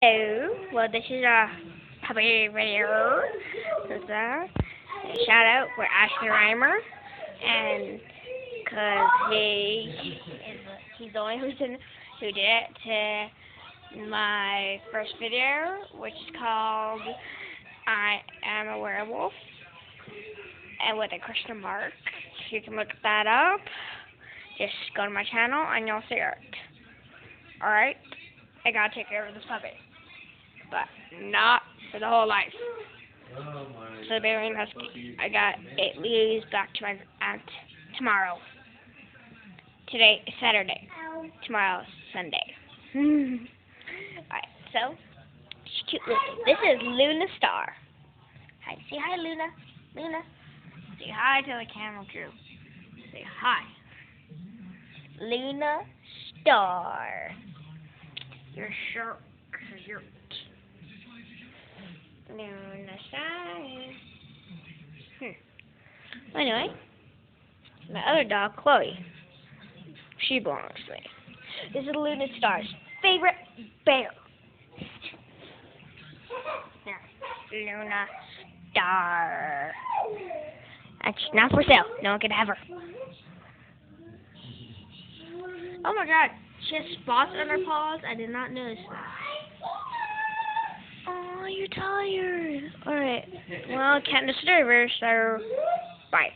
Hello. Well, this is a puppy video. So, shout out for Ashley Reimer, and because he's the only person who did it to my first video, which is called "I Am a Werewolf," and with a question mark. You can look that up. Just go to my channel and you'll see it. Alright? I gotta take care of this puppy. But not for the whole life. So Bavarian Husky. I got 8 leaves back to my aunt tomorrow. Today is Saturday. Tomorrow is Sunday. Alright, so she's cute looking. This is Luna Star. Hi, say hi, Luna. Luna. Say hi to the camera crew. Say hi. Luna Star. You're sharp. You're Luna Star. Anyway, my other dog, Chloe. She belongs to me. This is Luna Star's favorite bear. Here, Luna Star. And she's not for sale. No one can have her. Oh my god, she has spots on her paws. I did not notice that. Oh, you're tired. Alright. Well, can't disturb her, so bye.